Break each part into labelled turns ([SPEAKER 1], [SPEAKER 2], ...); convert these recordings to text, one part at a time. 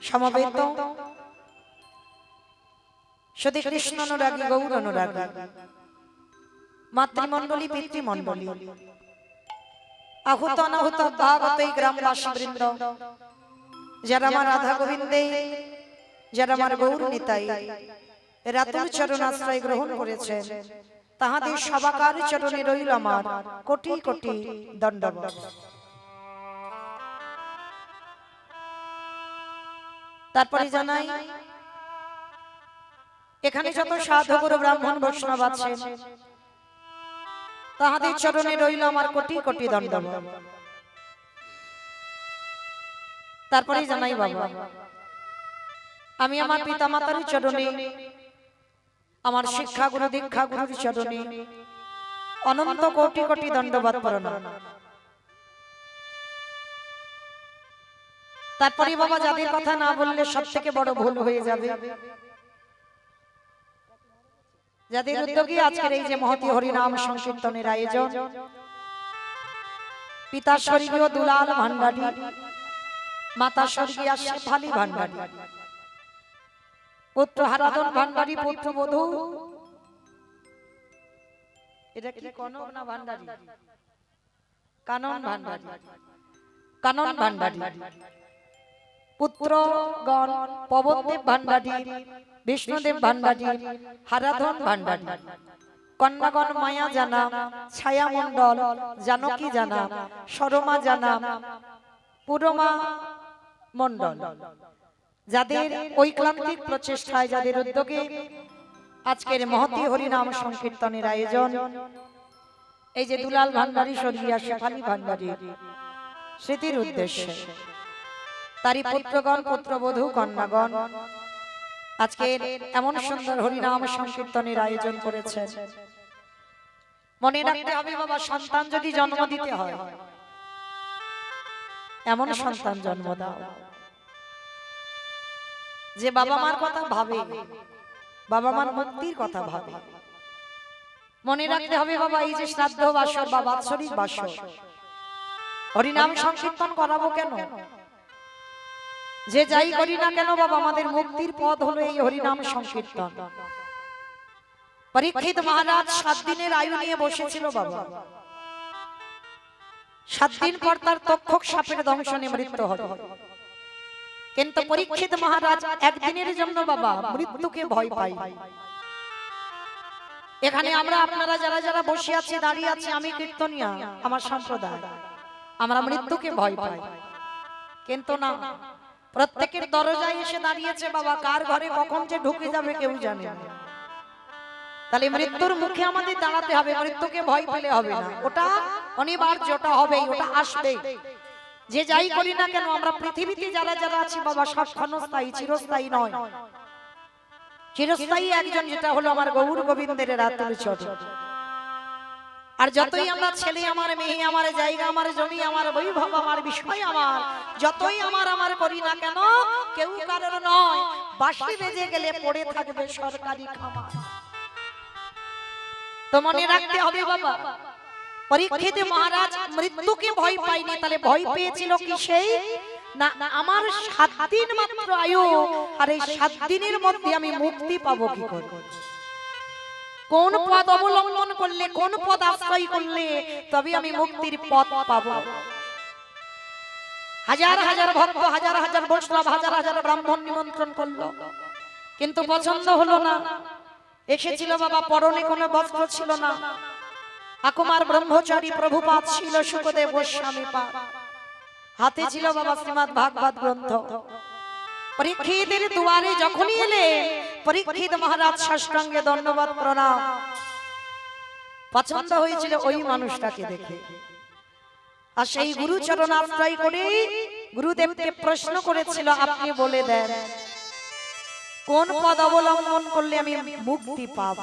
[SPEAKER 1] সমবেত সতী কৃষ্ণ অনুরাগী গৌর অনুরাগী মাতৃমণ্ডলী পিতৃমণ্ডলী আহুত অনাহুত ভাগবত এই গ্রামবাসী বৃন্দ যারা আমার রাধা গোবিন্দে যারা আমার গৌর নিতাই রাতুল চরণ আশ্রয় গ্রহণ করেছে তাহাদের সবাকার চরণে রইল আমার কোটি কোটি দণ্ডবৎ। তারপরে জানাই এখানে যত সাধু গুরু ব্রাহ্মণ বৈষ্ণব আছেন তাহাদের চরণে রইল আমার কোটি কোটি দণ্ডবৎ। তারপরে জানাই বাবা আমি আমার পিতামাতার চরণে আমার শিক্ষা গুরু দীক্ষা গুরুর চরণে অনন্ত কোটি কোটি দণ্ডবৎ প্রণাম। তারপরে বাবা যাদের কথা না বললে সব থেকে বড় ভুল হয়ে যাবে, যাদের উদ্যোগে আজকের এই যে মহতি হরিনাম সংকীর্তনের আয়োজন, পিতা স্বর্গীয় দুলাল ভান্ডারী, মাতা স্বর্গীয়া শেফালী ভান্ডারী, পুত্র হারাধন ভান্ডারী, পুত্র বধূ এটা কি কনক না ভান্ডারী, কানন ভান্ডারী, কানন ভান্ডারী, পুত্রগণ পবনদেব ভান্ডারী, বিষ্ণুদেব ভান্ডারী, হারাধন ভান্ডারী, কন্যাগণ মায়া জানা, ছায়া মণ্ডল, জানকী জানা, সরমা জানা, পুরমা মণ্ডল, যাদের ঐক্লান্তিক প্রচেষ্টায় যাদের উদ্যোগে আজকের মহতি হরিনাম সংকীর্তনের আয়োজন, এই যে দুলাল ভান্ডারী স্বর্গীয়া শেফালী ভান্ডারী স্মৃতির উদ্দেশ্যে তারই পুত্রগণ পুত্রবধূ কন্যাগণ আজকের এমন সুন্দর হরিনাম সংকীর্তনের আয়োজন করেছেন। মনে রাখতে হবে বাবা সন্তান যদি জন্ম দিতে হয় এমন সন্তান জন্ম দাও যে বাবা মার কথা ভাবে, বাবা মার মুক্তির কথা ভাবে। মনে রাখতে হবে বাবা এই যে শ্রাদ্ধ বাসর বা বাৎসরিক বাসর হরিনাম সংকীর্তন করাবো কেন, যে যাই করি না কেন বাবা আমাদের মুক্তির পথ হলো এই হরিনাম সংকীর্তন। পরীক্ষিত মহারাজ 7 দিনের আয়ু নিয়ে বসেছিল বাবা, 7 দিন পর তার তক্ষক সাপের দংশনে মৃত্যু হবে, কিন্তু পরীক্ষিত মহারাজ একদিনের জন্য বাবা মৃত্যুকে ভয় পাই। এখানে আমরা আপনারা যারা যারা বসে আছি দাঁড়িয়ে আছি আমি কীর্তনিয়া আমার সম্প্রদায় আমরা মৃত্যুকে ভয় পাই, কিন্তু না, প্রত্যেকের দরজায় এসে দাঁড়িয়েছে বাবা, কার ঘরে কখন যে ঢুকে যাবে কেউ জানে না। তাহলে মৃত্যুর মুখে আমাদের দাঁড়াতে হবে, মৃত্যুকে ভয় পেলে হবে না, ওটা অনিবার্য, ওটা হবেই, ওটা আসবেই। যে যাই করি না কেন আমরা পৃথিবীতে যারা যারা আছি বাবা সব ক্ষণস্থায়ী, চিরস্থায়ী নয়। চিরস্থায়ী একজন, যেটা হলো আমার গৌর গোবিন্দের রাতুল চরণ। আর যতই আমরা ছেলে আমার, মেয়ে আমার, জায়গা আমার, জমি আমার, বৈভব আমার, বিষয় আমার, যতই আমার আমার করি না কেন কেউ কারোর নয়, বাঁশি বেজে গেলে পড়ে থাকবে সরকারি খামার। তো মনে রাখতে হবে বাবা পরীক্ষিত মহারাজ মৃত্যুকে ভয় পায়নি, তাহলে ভয় পেয়েছিল কি সেই না আমার 7 দিন মাত্র আয়ু, আর এই 7 দিনের মধ্যে আমি মুক্তি পাবো কি করে, কোন পথ অবলম্বন করলে, কোন পথ আশ্রয় করলে তবে আমি মুক্তির পথ পাবো। হাজার হাজার ভক্ত, হাজার হাজার বৈষ্ণব, হাজার হাজার ব্রাহ্মণ নিমন্ত্রণ করলো, কিন্তু পছন্দ হলো না। এসেছিল বাবা পরনে কোনো বস্ত্র ছিল না, আকুমার ব্রহ্মচারী প্রভুপাদ ছিল সুখদেব গোস্বামী পা, হাতে ছিল বাবা শ্রীমদ ভাগবত গ্রন্থ। পরীক্ষিতের দুয়ারে যখনই এলে পরীক্ষিত মহারাজ সাষ্টাঙ্গে দণ্ডবৎ প্রণাম। পছন্দ হয়েছিল ওই মানুষটাকে দেখে, আর সেই গুরুচরণ আশ্রয় করে গুরুদেবকে প্রশ্ন করেছিল আপনি বলে দেন কোন পদ অবলম্বন করলে আমি মুক্তি পাব।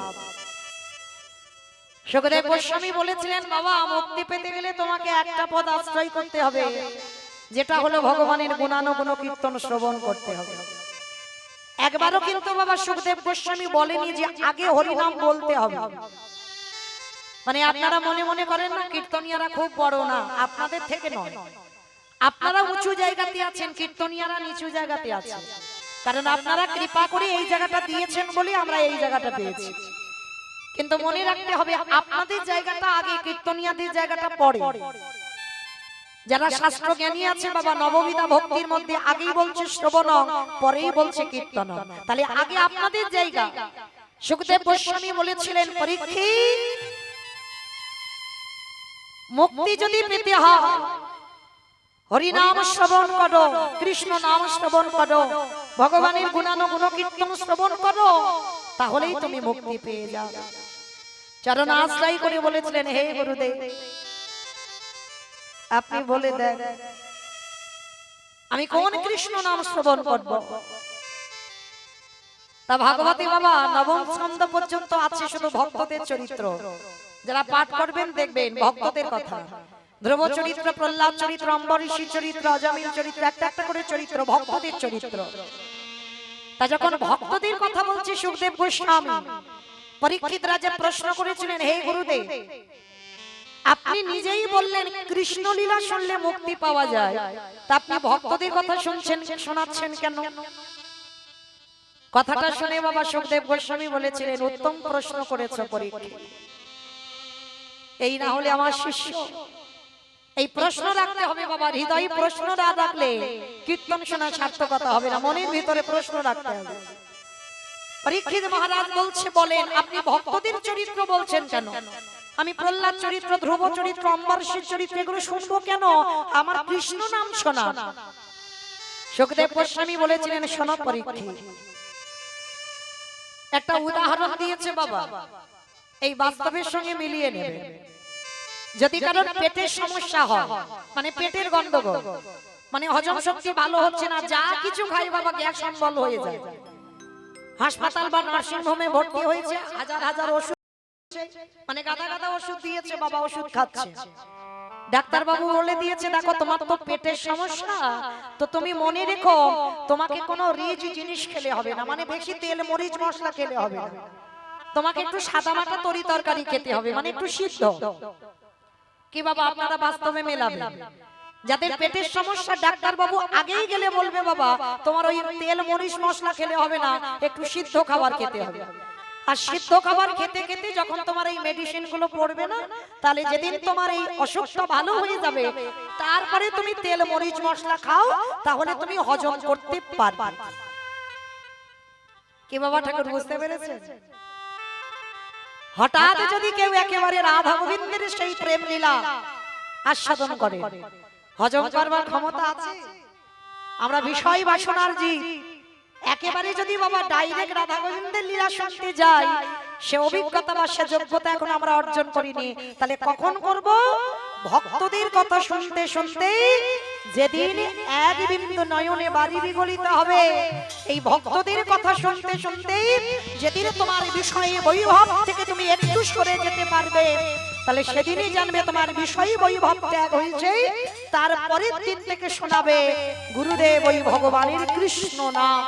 [SPEAKER 1] সুখদেব গোস্বামী বলেছিলেন বাবা মুক্তি পেতে গেলে তোমাকে একটা পদ আশ্রয় করতে হবে, যেটা হলো ভগবানের গুণানুগুণ কীর্তন শ্রবণ করতে হবে। একবারও কিন্তু বাবা সুখদেব গোস্বামী বলেনি যে আগে হরিনাম বলতে হবে। মানে আপনারা মনে মনে করেন না কীর্তনিয়ারা খুব বড়, না, আপনাদের থেকে নয়, আপনারা উঁচু জায়গাতে আছেন, কীর্তনিয়ারা নিচু জায়গাতে আছেন, কারণ আপনারা কৃপা করে এই জায়গাটা দিয়েছেন বলে আমরা এই জায়গাটা পেয়েছি। কিন্তু মনে রাখতে হবে আপনাদের জায়গাটা আগে, কীর্তনিয়াদের জায়গাটা পরে। যারা শাস্ত্র জ্ঞানী আছে বাবা, নববিধা ভক্তির মধ্যে আগেই বলছে শ্রবণ, পরেই বলছে কীর্তন। তাহলে আগে আপনাদের জায়গা। সুখদেব গোস্বামী বলেছিলেন, পরীক্ষিত, মুক্তি যদি পেতে হয় হরি নাম শ্রবণ করো, কৃষ্ণ নাম শ্রবণ করো, ভগবানের গুণানুগুণ কীর্তন শ্রবণ করো, তাহলেই তুমি মুক্তি পেয়ে যাও। চরণ আশ্রয় করে বলেছিলেন, হে গুরুদেব আপনি বলে দেন আমি কোন কৃষ্ণ নাম শ্রবণ করব। তা ভাগবতী বাবা নবম ছন্দ পর্যন্ত আছে শুধু ভক্তদের চরিত্র। যারা পাঠ করবেন দেখবেন ভক্তদের কথা। ধ্রুব চরিত্র, প্রহ্লাদ চরিত্র, অম্বরীষী চরিত্র, অজমিল চরিত্র, একটা একটা করে চরিত্র, ভক্তদের চরিত্র। তা যখন ভক্তদের কথা বলছে সুখদেব গোস্বামী, পরীক্ষিত রাজা প্রশ্ন করেছিলেন, হে গুরুদেব আপনি নিজেই বললেন কৃষ্ণ লীলা শুনলে মুক্তি পাওয়া যায়, তা আপনি ভক্তদের কথা শুনছেন, শোনাচ্ছেন কেন? কথাটা শুনে বাবা সুখদেব গোস্বামী বলেছিলেন, উত্তম প্রশ্ন করেছো পরীক্ষিত, এই না হলে আমার শিষ্য। এই প্রশ্ন রাখতে হবে বাবা, হৃদয়ে প্রশ্ন না রাখলে কীর্তন শোনা সার্থকতা হবে না, মনের ভিতরে প্রশ্ন রাখতে হবে। পরীক্ষিত মহারাজ বলছে, বলেন আপনি ভক্তদের চরিত্র বলছেন কেন? আমি প্রহ্লাদ চরিত্র, ধ্রুব চরিত্র, অম্বরীষীর চরিত্র এগুলো শুনবো কেন? আমার কৃষ্ণ নাম শোনা। সুখদেব গোস্বামী বলেছিলেন, শোনো পরীক্ষিত, একটা উদাহরণ দিয়েছে বাবা, এই বাস্তবের সঙ্গে মিলিয়ে নেবে। যদি কারোর পেটের সমস্যা হয়, মানে পেটের গন্ডগোল, মানে হজম শক্তি ভালো হচ্ছে না, যা কিছু খাই বাবা গ্যাস অম্বল হয়ে যায়, হাসপাতাল বা নার্সিং হোমে ভর্তি হয়েছে, হাজার হাজার ওষুধ, মানে গাদা গাদা ওষুধ দিয়েছে বাবা, ওষুধ খাচ্ছে। ডাক্তার বাবু বলে দিয়েছে, দেখো তোমার তো পেটের সমস্যা, তো তুমি মনে রেখো তোমাকে কোনো রিচ জিনিস খেলে হবে না, মানে বেশি তেল মরিচ মশলা খেলে হবে না, তোমাকে একটু সাদা মাটা তরি তরকারি খেতে হবে, মানে একটু সিদ্ধ। কি বাবা আপনারা বাস্তবে মেলাবেন? যাদের পেটের সমস্যা ডাক্তার বাবু আগেই গেলে বলবে, বাবা তোমার ওই তেল মরিচ মশলা খেলে হবে না, একটু সিদ্ধ খাবার খেতে হবে। আর সিদ্ধ খাবার খেতে খেতে যখন তোমার এই মেডিসিন গুলো পড়বে না, তাহলে যেদিন তোমার এই অসুখটা ভালো হয়ে যাবে, তারপরে তুমি তেল মরিচ মশলা খাও, তাহলে তুমি হজম করতে পারবে। কি বাবা ঠাকুর বুঝতে পেরেছে? হঠাৎ যদি কেউ একেবারে রাধা গোবিন্দের সেই প্রেম লীলা আস্বাদন করে, হজম করবার ক্ষমতা আছে? আমরা বিষয় বাসনার জীব, একেবারে যদি বাবা ডাইরেক্ট রাধা গোবিন্দের লীলা শুনতে যাই, সে অভিজ্ঞতা বা সে যোগ্যতা এখন আমরা অর্জন করিনি, তাহলে কখন করব? ভক্তদের কথা শুনতে শুনতে যেদিন এক বিন্দু নয়নে বাড়ি বিগলিত হবে, এই ভক্তদের কথা শুনতে শুনতে যেদিন তোমার বিষয়ে বৈভব থেকে তুমি একটু সরে যেতে পারবে, তাহলে সেদিনই জানবে তোমার বিষয় বৈভব ত্যাগ হয়েছে। তারপরের দিন থেকে শোনাবে গুরুদেব ওই ভগবানের কৃষ্ণ নাম।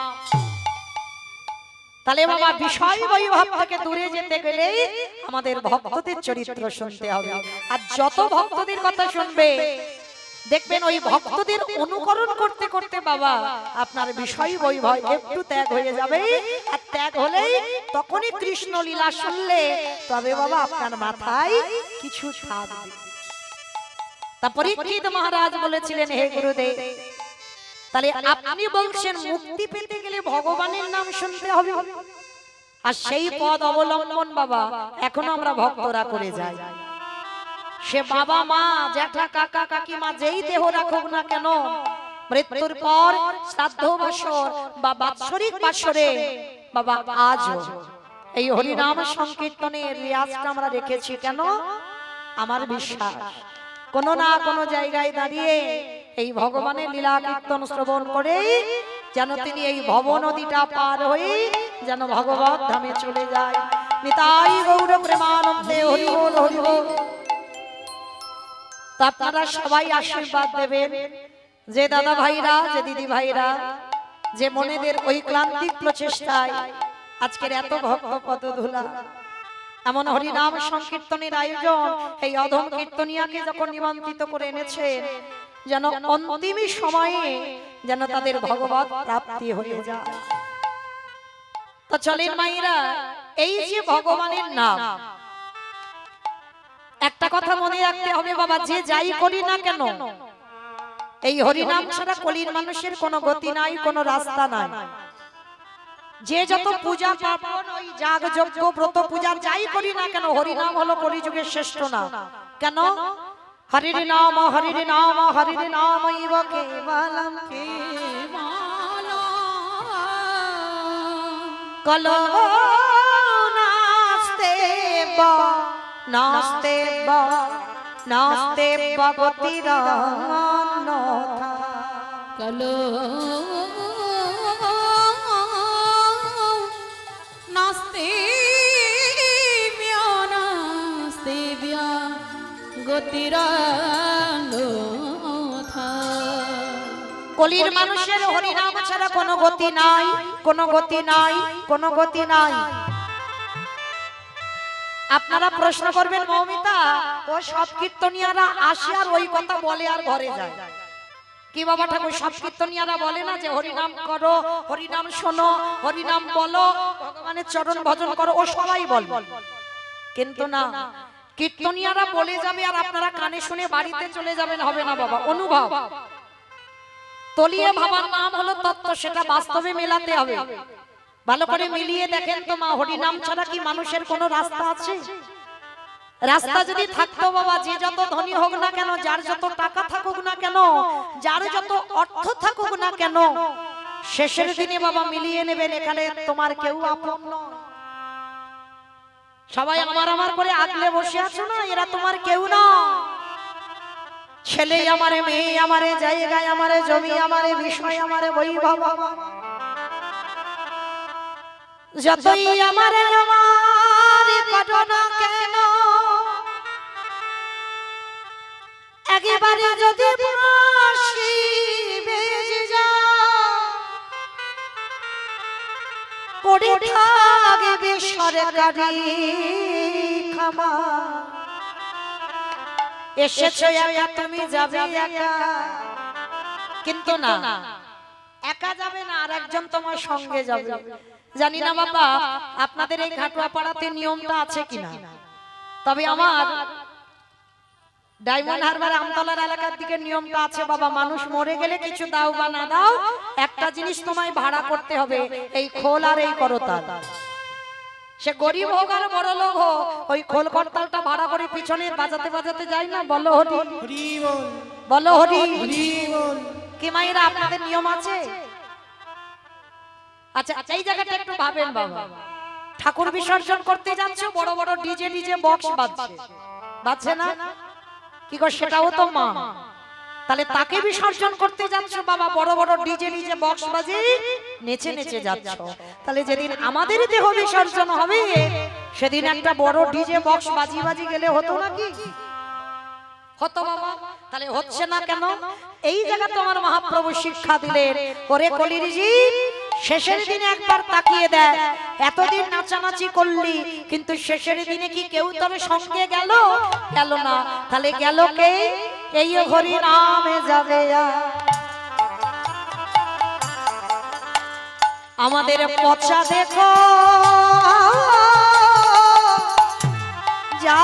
[SPEAKER 1] তাহলে বাবা বিষয় বৈভব থেকে দূরে যেতে গেলে আমাদের ভক্তদের চরিত্র শুনতে হবে। আর যত ভক্তদের কথা শুনবে দেখবেন ওই ভক্তদের অনুকরণ করতে করতে বাবা আপনার বিষয় বৈভব একটু ত্যাগ হয়ে যাবে। আর ত্যাগ হলেই তখনই কৃষ্ণ লীলা শুনলে তবে বাবা আপনার মাথায় কিছু থাকবে। তা পরীক্ষিত মহারাজ বলেছিলেন, হে গুরুদেব তাহলে আপনি বলছেন মুক্তি পেতে গেলে ভগবানের নাম শুনতে হবে, আর সেই পদ অবলম্বন বাবা এখনো আমরা ভক্তরা করে যাই। সে বাবা মা জ্যাঠা কাকা কাকিমা যেই দেহ রাখুক না কেন, মৃত্যুর পর শ্রাদ্ধ বাসর বা বাৎসরিক বাসরে বাবা আজ এই হরিনাম সংকীর্তনের রিয়াজটা আমরা রেখেছি। কেন? আমার বিশ্বাস কোন না কোন জায়গায় দাঁড়িয়ে এই ভগবানের লীলা কীর্তন শ্রবণ করে যেন তিনি এই ভব নদীটা পার হয়ে যেন ভগবত ধামে চলে যায়। নিতাই গৌর প্রেমানন্দে হরি বল হরি বল। তা আপনারা সবাই আশীর্বাদ দেবেন যে দাদা ভাইরা, যে দিদি ভাইরা, যে মনেদের ওই ক্লান্তিক প্রচেষ্টায় আজকের এত ভক্ত পদধূলা, এমন হরিনাম সংকীর্তনের আয়োজন এই অধম কীর্তনিয়াকে যখন নিমন্ত্রিত করে এনেছেন, যেন অন্তিম সময়ে যেন তাদের ভগবত প্রাপ্তি হয়ে যায়। তো চলেন মায়েরা, এই যে ভগবানের নাম, একটা কথা মনে রাখতে হবে বাবা, যে যাই করি না কেন এই হরিনাম ছাড়া কলির মানুষের কোনো গতি নাই, কোনো রাস্তা নাই। যে যত পূজা পার্বণ, ওই যাগ যজ্ঞ ব্রত পূজা যাই করি না কেন, হরিনাম হলো কলিযুগের শ্রেষ্ঠ নাম। কেন? হরির নাম হরির নাম হরির নাম ইব কেবলম কলো নাস্তে বা নাস্তে বা নাস্তে ভগতির অন্যথা
[SPEAKER 2] কলো নাস্তে নাস্তে গতির অন্যথা।
[SPEAKER 1] কলির মানুষের হরিনাম ছাড়া কোনো গতি নাই, কোনো গতি নাই, কোনো গতি নাই। আপনারা প্রশ্ন করবেন, মৌমিতা ও সব কীর্তনিয়ারা আসে আর ওই কথা বলে আর ঘরে যায় কি বাবা ঠাকুর? সব কীর্তনিয়ারা বলে না যে হরিনাম করো, হরিনাম শোনো, হরিনাম বলো, ভগবানের চরণ ভজন করো? ও সবাই বল, কিন্তু না, কীর্তনিয়ারা বলে যাবে আর আপনারা কানে শুনে বাড়িতে চলে যাবেন, হবে না বাবা। অনুভব তলিয়ে ভাবার নাম হলো তত্ত্ব, সেটা বাস্তবে মেলাতে হবে। ভালো করে মিলিয়ে দেখেন তো মা, হরিনাম ছাড়া কি মানুষের কোনো রাস্তা আছে? রাস্তা যদি থাকতো বাবা, যে যত ধনী হোক না কেন, যার যত টাকা থাকুক না কেন, যার যত অর্থ থাকুক না কেন, শেষের দিনে বাবা মিলিয়ে নেবেন এখানে তোমার কেউ আপন নয়। সবাই আমার আমার করে আগলে বসে আছো না, এরা তোমার কেউ না। ছেলে আমারে, মেয়ে আমারে, জায়গায় আমারে, জমি আমারে, বিষয় আমারে, বৈভব যতই আমারে আমার ঘটনা কেন, একেবারে যদি বাঁশি বেজে যায়, পড়ে থাকবে সরকারি ক্ষমা। এসেছো একা, তুমি যাবে একা, কিন্তু না, একা যাবে না, আর একজন তোমার সঙ্গে যাবে। জানি না বাবা আপনাদের এই ঘাটুয়া পাড়াতে নিয়মটা আছে কিনা, তবে আমার ডায়মন্ড হারবার আমতলার এলাকার দিকে নিয়মটা আছে বাবা। মানুষ মরে গেলে কিছু দাও বা না দাও, একটা জিনিস তোমায় ভাড়া করতে হবে, এই খোল আর এই করতাল। সে গরিব হোক আর বড় লোক হোক, ওই খোল করতালটা ভাড়া করে পিছনে বাজাতে বাজাতে যায় না, বলো হরি বল, বলো হরি বল। কি মায়েরা আপনাদের নিয়ম আছে? আচ্ছা, এই জায়গাটা একটু ভাবেন বাবা, ঠাকুর বিসর্জন করতে যাচ্ছ, বড় বড় ডিজে ডিজে বক্স বাজছে, বাজছে না? কি গো, সেটাও তো মা। তাহলে তাকে বিসর্জন করতে যাচ্ছ বাবা, বড় বড় ডিজে ডিজে বক্স বাজে নেচে নেচে যাচ্ছ। তাহলে যেদিন আমাদের দেহ বিসর্জন হবে সেদিন একটা বড় ডিজে বক্স বাজি বাজি গেলে হতো নাকি? হতো বাবা। তাহলে হচ্ছে না কেন? এই জায়গা তোমার মহাপ্রভু শিক্ষা দিলেন, ওরে কলির জীব, শেষের দিনে একবার তাকিয়ে দেয়, এতদিন নাচানাচি করলি, কিন্তু শেষের দিনে কি কেউ তোর সঙ্গে গেল? গেল না। তাহলে গেল কে? এই হরি নামে যাবে। আমাদের পচা দেখো যা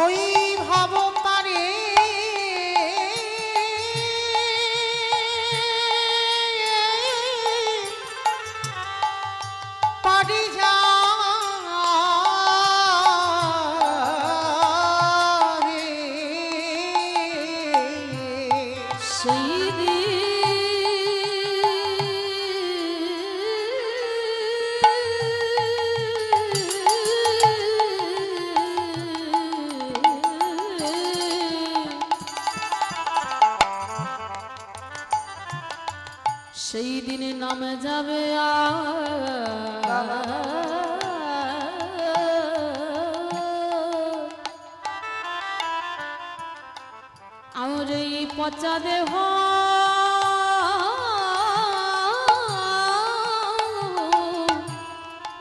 [SPEAKER 2] ওই ভাব পারে পারি যা সেই। নাম যাবে আমার এই পচা দেহ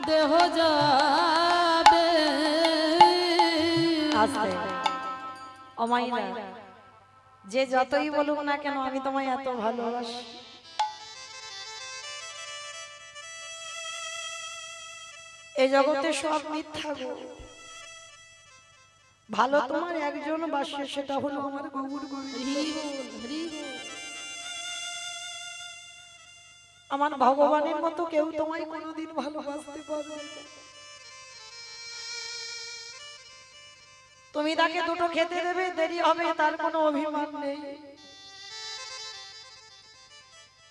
[SPEAKER 2] দেহ যাবে
[SPEAKER 1] আস্তে অমাইরা, যে যতই বলুক না কেন আমি তোমায় এত ভালোবাসি। এই জগতে সব মিথ্যা গো, ভালো তোমার একজন বাসে, সেটা হলো আমার গৌর গোবিন্দ। আমার ভগবানের মতো কেউ তোমায় কোনোদিন ভালোবাসতে পারবে না। তুমি তাকে দুটো খেতে দেবে, দেরি হবে, তার কোনো অভিমান নেই।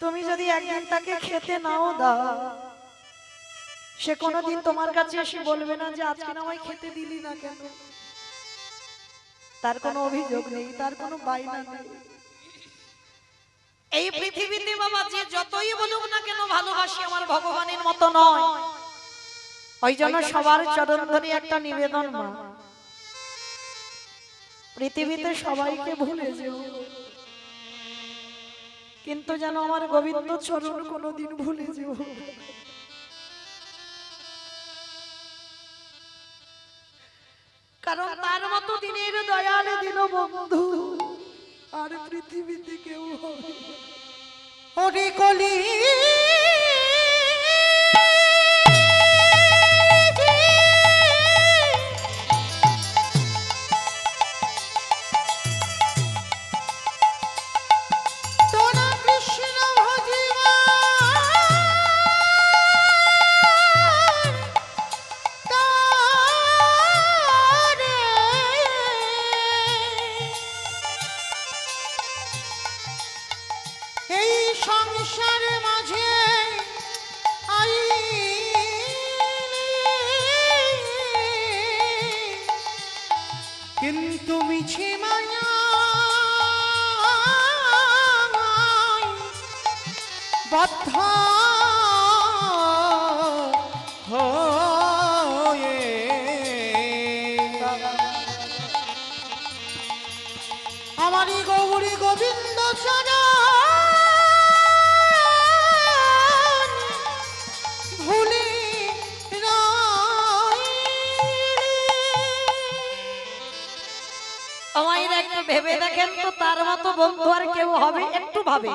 [SPEAKER 1] তুমি যদি একদিন তাকে খেতে নাও দাও, সে কোনোদিন তোমার কাছে এসে বলবে না যে আজকে আমায় খেতে দিলি না কেন। তার কোনো অভিযোগ নেই, তার কোনো বায়না নেই। এই পৃথিবীতে বাবা যে যতই বলুক না কেন ভালোবাসি আমার ভগবানের মতো নয়। ওই জন্য সবার চরণ ধরে একটা নিবেদন, মা পৃথিবীতে সবাইকে ভুলে যেও, কিন্তু যেন আমার গোবিন্দ চরণ কোনোদিন ভুলে যেও। কারণ তার মতো দিনের দয়ালে দিল বন্ধু আর পৃথিবীতে কেউ হবে না।
[SPEAKER 2] ওরে কলি তোরা কৃষ্ণ ভজিবা তারে এই সংসার মাঝে কিন্তু মিছে মায়া বদ্ধ হয়ে আমারই গৌরী গোবিন্দ চরণ ভুলে
[SPEAKER 1] আমায় একটু ভেবে দেখেন তো, তার মতো বন্ধু আর কেউ হবে? একটু ভাবে।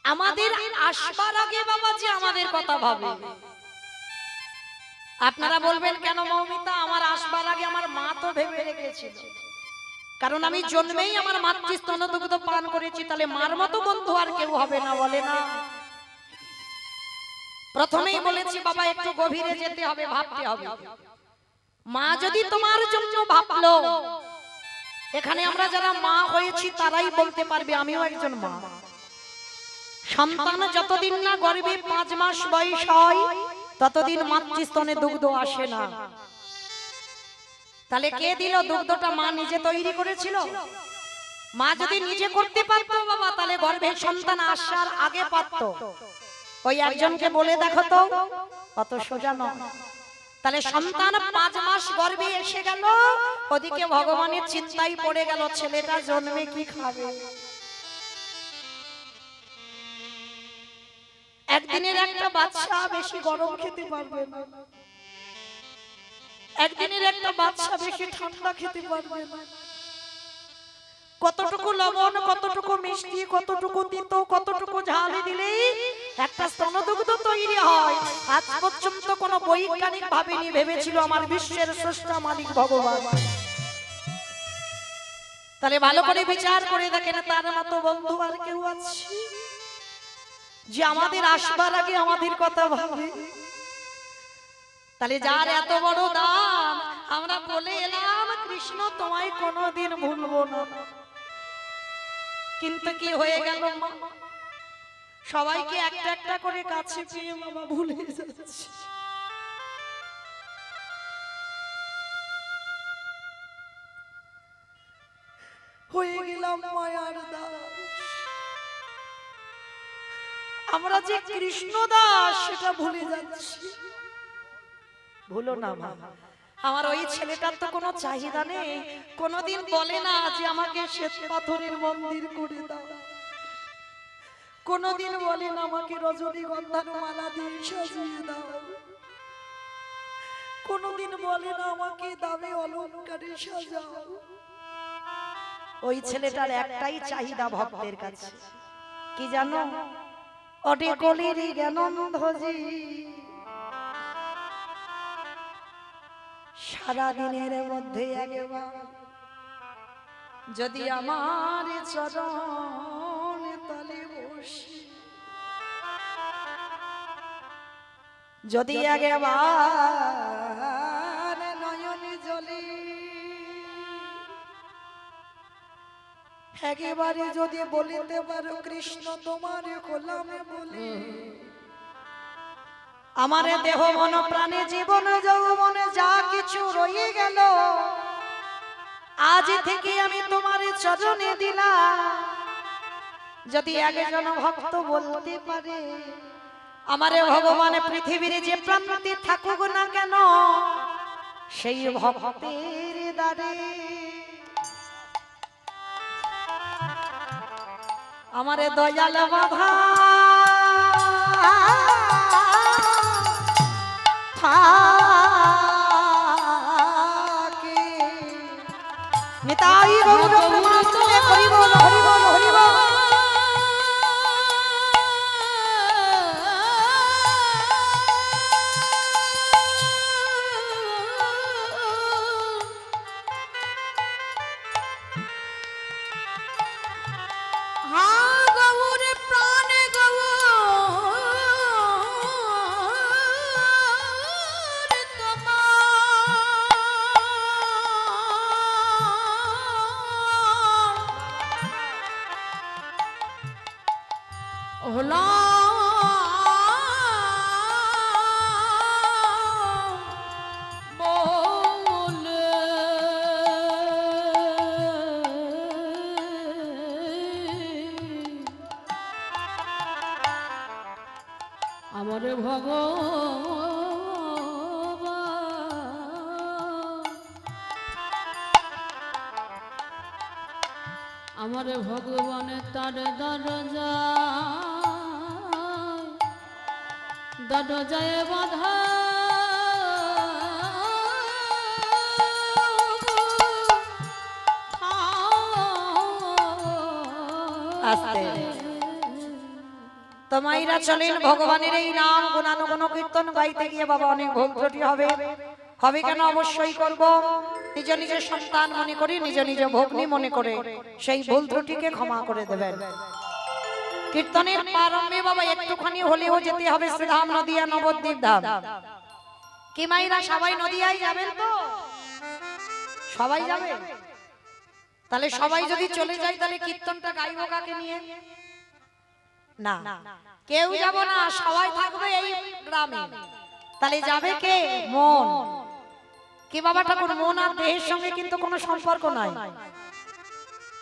[SPEAKER 1] আমাদের আসবার আগে বাবা যে আমাদের কথা ভাবে। আপনারা বলবেন কেন মৌমিতা, আমার আসবার আগে আমার মা তো ভেবে রেখেছিল, কারণ আমি জন্মেই আমার মাতৃস্তন দুগ্ধ পান করেছি, তাহলে মার মতো বন্ধু আর কেউ হবে না, বলে না? প্রথমেই বলেছি বাবা একটু গভীরে যেতে হবে, ভাবতে হবে। মা যদি তোমার জন্য ভাবলো, এখানে আমরা যারা মা হয়েছি তারাই বলতে পারবে আমিও একজন মা। সন্তান যতদিন না গর্ভে 5 মাস বয়স হয় ততদিন মাতৃস্তনে দুগ্ধ আসে না। তাহলে কে দিল দুগ্ধটা? মা নিজে তৈরি করেছিল। মা যদি নিজে করতে পারতো বাবা, তাহলে গর্ভে সন্তান আসার আগে পারতো। ওই একজনকে বলে দেখো তো, অত সোজা নয়। তাহলে সন্তান 5 মাস গর্ভে এসে গেল, ওদিকে ভগবানের চিন্তায় পড়ে গেল ছেলেটা জন্মে কি খাবে। একদিনের একটা বাচ্চা বেশি গরম খেতে পারবে না, একদিনের একটা বাচ্চা বেশি ঠান্ডা খেতে পারবে না। কতটুকু লবণ, কতটুকু মিষ্টি, কতটুকু তিতো, কতটুকু ঝাল দিলেই একটা স্তনদুগ্ধ তৈরি হয়। আজ পর্যন্ত কোনো বৈজ্ঞানিক ভাবেনি, ভেবেছিল আমার বিশ্বের স্রষ্টা মালিক ভগবান। তাহলে ভালো করে বিচার করে দেখেন, তার মতো বন্ধু আর কেউ আছে যে আমাদের আসবার আগে আমাদের কথা ভাবে? তাহলে যার এত বড় দাম, আমরা বলে এলাম কৃষ্ণ তোমায় কোনোদিন ভুলবো না, কিন্তু কি হয়ে গেল? সবাইকে একটা একটা করে কাছে পেয়ে বাবা ভুলে যাচ্ছে। হয়ে গেলাম মায়ার দাস। আমরা যে কৃষ্ণ দাস সেটা ভুলে যাচ্ছি। ভুলো না মা, আমার ওই ছেলেটার তো কোনো চাহিদা নেই, কোনোদিন বলে না যে আমাকে শ্বেত পাথরের মন্দির করে দাও, কোনোদিন বলে না আমাকে রজনীগন্ধার মালা দিয়ে সাজিয়ে দাও, কোনোদিন বলে না আমাকে দামি অলংকারে সাজাও। ওই ছেলেটার একটাই চাহিদা ভক্তের কাছে, কি জানো? অটে কলির জ্ঞানন্ধজি সারাদিনের মধ্যে একবার যদি আমার চরণ তলে বসে, যদি একবার নয়নে জলে, একেবারে যদি বলিতে পারো কৃষ্ণ তোমার গোলামে বলে, আমার দেহ মন প্রাণে জীবন যৌবনে যা কিছু রয়ে গেল আজ থেকে আমি তোমার চরণে দিলাম। যদি একজন ভক্ত বলতে পারে আমারে ভগবান পৃথিবীর যে প্রান্তে থাকুক না কেন সেই ভক্তের দ্বারে আমারে দয়াল বাধা থাকে। নিতাই গৌর প্রেমানন্দে হরি বল হরি বল হরি বল।
[SPEAKER 3] আমার আমার ভগবান তার দরজায় বাধা
[SPEAKER 1] আস্তে তোমাইরা চলেন ভগবানের এই নাম গুণানুগুণ কীর্তন গাইতে গিয়ে বাবা অনেক ভুল ত্রুটি হবে, হবে কেন অবশ্যই করব। নিজ নিজের সন্তান মনে করি, নিজ নিজ ভগ্নী মনে করে সেই ভুল ত্রুটিকে ক্ষমা করে দেবেন। কীর্তনের প্রারম্ভে বাবা একটুখানি হলেও যেতে হবে শ্রীধাম নদিয়া নবদ্বীপ ধাম। কি মাইরা সবাই নদিয়ায় যাবেন তো? সবাই যাবে? তাহলে সবাই যদি চলে যায় তাহলে কীর্তনটা গাইবো কাকে নিয়ে? না, কেউ যাব না, সবাই থাকবে এই গ্রামে। তাহলে যাবে কে? মন। কি বাবা ঠাকুর, মন আর দেহের সঙ্গে কিন্তু কোনো সম্পর্ক নাই।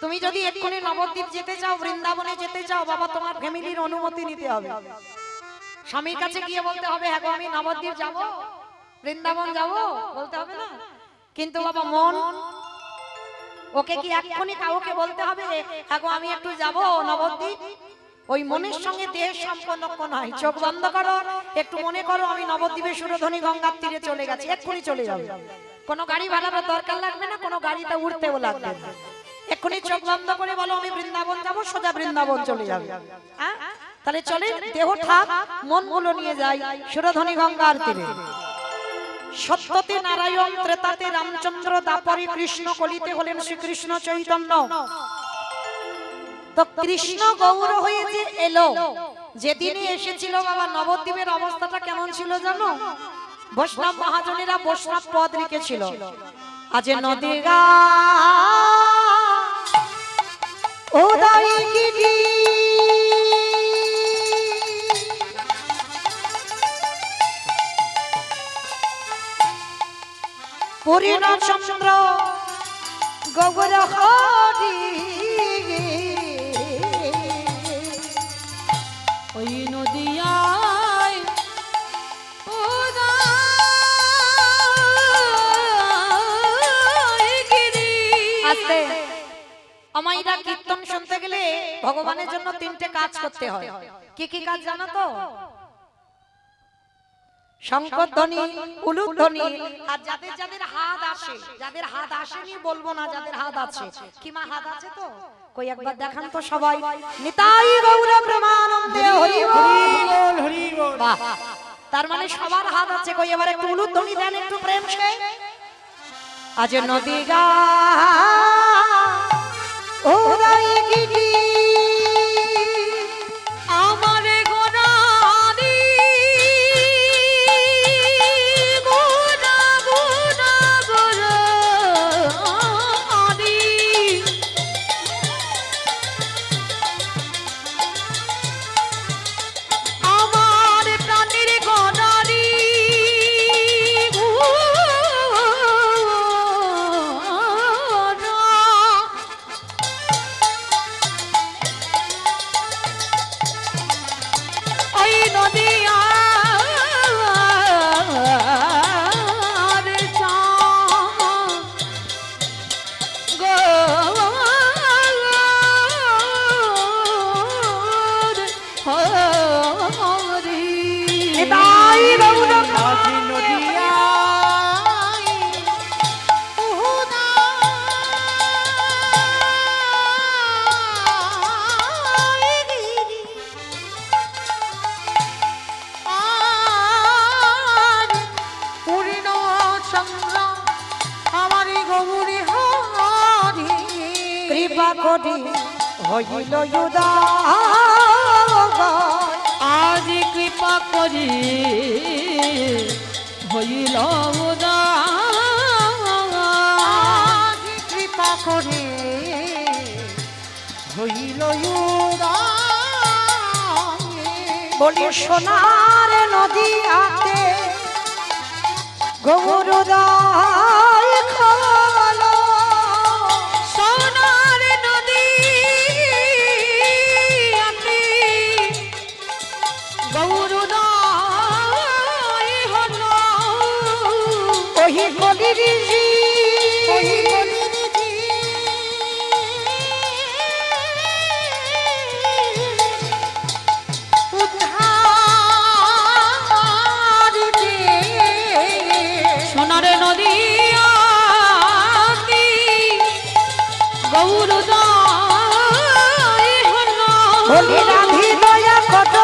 [SPEAKER 1] তুমি যদি এক্ষুনি নবদ্বীপ যেতে চাও, বৃন্দাবনে যেতে চাও, বাবা তোমার ফ্যামিলির অনুমতি নিতে হবে। স্বামীর কাছে গিয়ে বলতে হবে হ্যাঁ গো আমি নবদ্বীপ যাব, বৃন্দাবন যাব, বলতে হবে না? কিন্তু বাবা মন, ওকে কি এক্ষুনি কাউকে বলতে হবে হ্যাঁ গো আমি একটু যাব নবদ্বীপ? ওই মনের সঙ্গে দেহের সম্পর্ক নাই। চোখ বন্ধ করো, একটু মনে করো আমি নবদ্বীপে সুরধনী গঙ্গার তীরে চলে গেছি, এক্ষুনি চলে যাবে। কোনো গাড়ি ভাড়ার দরকার লাগবে না, কোনো গাড়িতে উঠতেও লাগবে না। এক্ষুনি চোখ বন্ধ করে বলো আমি বৃন্দাবন যাব, সোজা বৃন্দাবন চলে যাবে। তাহলে চলে দেহ থাক, মন গুলো নিয়ে যাই সুরধনী গঙ্গার তীরে। সত্যতে নারায়ণ, ত্রেতাতে রামচন্দ্র, দাপরে কৃষ্ণ, কলিতে হলেন শ্রীকৃষ্ণ চৈতন্য। তো কৃষ্ণ গৌর হয়ে যে এলো, যেদিনই এসেছিল বাবা নবদ্বীপের অবস্থাটা কেমন ছিল জানো? বৈষ্ণব মহাজনেরা বৈষ্ণব পদ রেখেছিল। আজ নদী গা উদয়গিরি পূর্ণ চন্দ্র গৌর হরি
[SPEAKER 3] ওই নদিয়ায়
[SPEAKER 1] আস্তে আমাইরা কীর্তন শুনতে গেলে ভগবানের জন্য তিনটে কাজ করতে হয়। কি কি কাজ জানো তো? শঙ্কর ধ্বনি, উলুধ্বনি ধ্বনি, আর যাদের যাদের হাত আসে, যাদের হাত আসেনি বলবো না, যাদের হাত আছে। কি মা হাত আছে তো? কই একবার দেখান তো সবাই। নিতাই গৌর প্রেমানন্দে হরি বল।
[SPEAKER 2] হরি বল।
[SPEAKER 1] বাহ, তার মানে সবার হাত আছে। কই এবার একটু উলুধ্বনি দেন, একটু প্রেম সে। আজ নদী গা ওরাই গিরি
[SPEAKER 3] আমার গোনারি গোনা গোনা গোনারি আমার প্রাণের গোনারি ওই নদিয়ার হরি
[SPEAKER 1] নিতাই গৌর
[SPEAKER 2] আজি নদিয়ায় উহুদায় গিরি আর পূর্ণ চন্দ্র আমারি গৌরী হরি
[SPEAKER 1] কৃপা করি হইল উদার।
[SPEAKER 3] আজ কৃপা করি হইল উদার।
[SPEAKER 2] আজি কৃপা করে হইল উদার।
[SPEAKER 1] বলি সোনার নদীয়াতে গৌরদায় খোলো।
[SPEAKER 3] সোনার নদী গৌরদায় হলো
[SPEAKER 1] ওহি কলির জি
[SPEAKER 2] ওই গলির জি উদ্ধারিতে
[SPEAKER 3] সোনার নদী গৌরদায় হলো
[SPEAKER 1] বলি রাধি দয়া কত।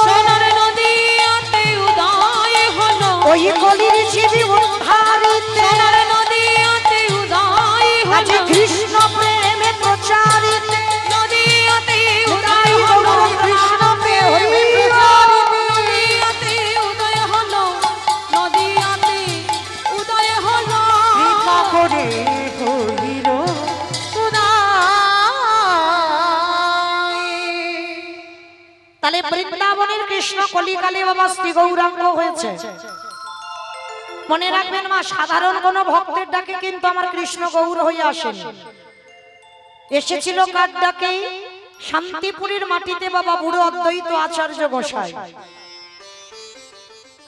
[SPEAKER 3] সোনার নদীতে উদয় হলো
[SPEAKER 1] ওই কলির জীবী উদ্ধারিতে
[SPEAKER 3] সোনার নদীতে উদয়
[SPEAKER 1] আজ
[SPEAKER 3] হলো
[SPEAKER 1] কৃষ্ণ প্রেমে প্রচারিতে
[SPEAKER 3] নদীতে
[SPEAKER 1] নিতাই
[SPEAKER 3] উদয়
[SPEAKER 1] গৌর
[SPEAKER 3] হলো
[SPEAKER 1] কৃষ্ণ প্রেমে
[SPEAKER 3] নদীতে উদয় হলো নদীতে উদয় হলো
[SPEAKER 2] কৃপা করে হইল উদার।
[SPEAKER 1] তাহলে বৃন্দাবনের কৃষ্ণ কলিকালে বাবা শ্রী গৌরাঙ্গ হয়েছে। মনে রাখবেন মা, সাধারণ কোন ভক্তের ডাকে কিন্তু আমার কৃষ্ণ গৌর হয়ে আসেনি। এসেছিল কার ডাকে? শান্তিপুরের মাটিতে বাবা বুড়ো অদ্বৈত আচার্য গোসাই।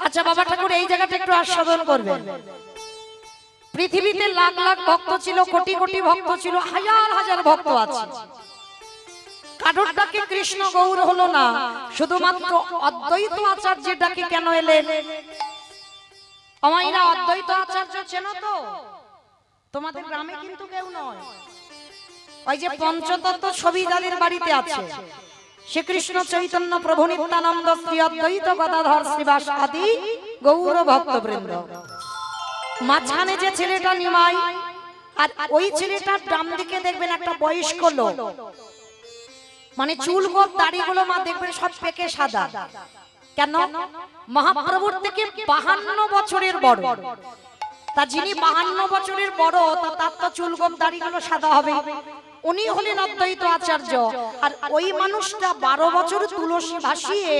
[SPEAKER 1] আচ্ছা বাবা ঠাকুর, এই জায়গাটা একটু আস্বাদন করবেন। পৃথিবীতে লাখ লাখ ভক্ত ছিল, কোটি কোটি ভক্ত ছিল, হাজার হাজার ভক্ত আছে। কারোর ডাকে কৃষ্ণ গৌর হলো না, শুধুমাত্র অদ্বৈত আচার্যের ডাকে কেন এলেন? আমাইরা অদ্বৈত আচার্য চেনো তো? তোমাদের গ্রামে কিন্তু কেউ নয়। ওই যে পঞ্চতত্ত্ব ছবি যাদের বাড়িতে আছে, শ্রীকৃষ্ণ চৈতন্য প্রভু নিত্যানন্দ শ্রী অদ্বৈত গদাধর শ্রীবাস আদি গৌর ভক্তবৃন্দ। মাঝখানে যে ছেলেটা নিমাই, আর ওই ছেলেটার ডান দিকে দেখবেন একটা বয়স্ক লোক, মানে চুল গোপ দাড়িগুলো মা দেখবেন সব পেকে সাদা। কেন? মহাপ্রভুর থেকে 52 বছরের বড়। তা যিনি 52 বছরের বড়, তার তো চুল গোপ দাড়িগুলো সাদা হবে। উনি হলেন অদ্বৈত আচার্য। আর ওই মানুষটা 12 বছর তুলসী ভাসিয়ে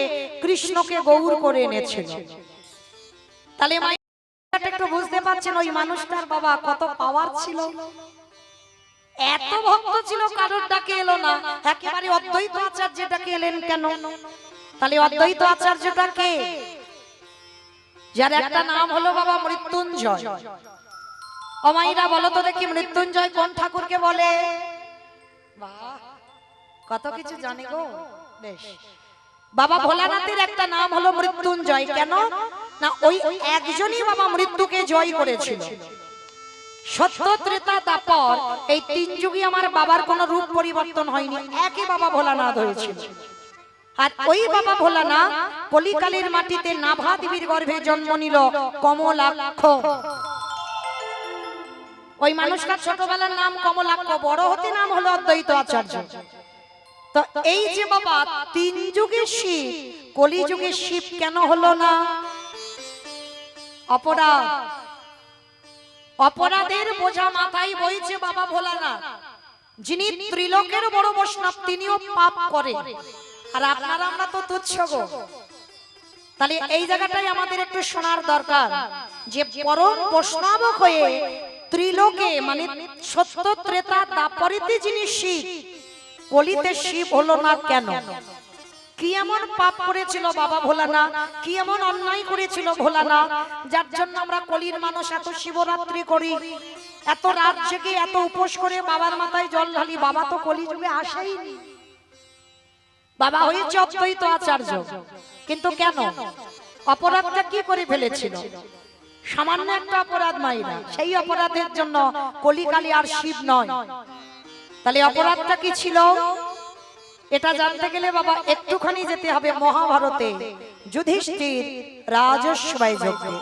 [SPEAKER 1] কৃষ্ণকে গৌর করে এনেছিল। তাহলে মা একটু বুঝতে পারছেন ওই মানুষটার বাবা কত পাওয়ার ছিল। এত ভক্ত ছিল, কারোর ডাকে এলো না, একেবারে অদ্বৈত আচার্যের ডাকে এলেন কেন? তাহলে অদ্বৈত আচার্যটা কে? যার একটা নাম হলো বাবা মৃত্যুঞ্জয়। অমাইরা বলো তো দেখি, মৃত্যুঞ্জয় কোন ঠাকুরকে বলে? বাহ, কত কিছু জানে গো। বেশ, বাবা ভোলানাথের একটা নাম হলো মৃত্যুঞ্জয়। কেন না, ওই একজনই বাবা মৃত্যুকে জয় করেছিল। সত্য, ত্রেতা, দ্বাপর, এই তিন যুগে আমার বাবার কোনো রূপ পরিবর্তন হয়নি, একই বাবা ভোলানাথ হয়েছিল। আর ওই বাবা ভোলানাথ কলিকালের মাটিতে নাভা দেবীর গর্ভে জন্ম নিল কমলাক্ষ। ওই মানুষটার ছোটবেলার নাম কমলাক্ষ, বড় হতে নাম হলো অদ্বৈত আচার্য। তো এই যে বাবা তিন যুগে শিব, কলি যুগে শিব কেন হলো না? অপরাধ, অপরাধের বোঝা মাথায় বইছে বাবা ভোলানাথ, যিনি ত্রিলোকের বড় বৈষ্ণব, তিনিও পাপ করে। আর আপনারা আমরা তো তুচ্ছ গো। তাহলে এই জায়গাটাই আমাদের একটু শোনার দরকার, যে পরম বৈষ্ণব হয়ে ত্রিলোকে মানে সত্য, ত্রেতা, দ্বাপরেতে যিনি শিব, কলিতে শিব হলো না কেন? কি এমন পাপ করেছিল বাবা ভোলানাথ, কি এমন অন্যায় করেছিল ভোলানাথ, যার জন্য আমরা কলির মানুষ এত শিবরাত্রি করি, এত রাত জেগে এত উপোস করে বাবার মাথায় জল ঢালি? বাবা তো কলি যুগে আসেইনি, বাবা হয়েছে অদ্বৈত আচার্য। কিন্তু কেন? অপরাধটা কি করে ফেলেছিল? সামান্য একটা অপরাধ মাইরা, সেই অপরাধের জন্য কলিকালী আর শিব নয়। তাহলে অপরাধটা কি ছিল? এটা জানতে গেলে বাবা একটুখানি যেতে হবে মহাভারতে, যুধিষ্ঠির রাজস্বায় যজ্ঞে।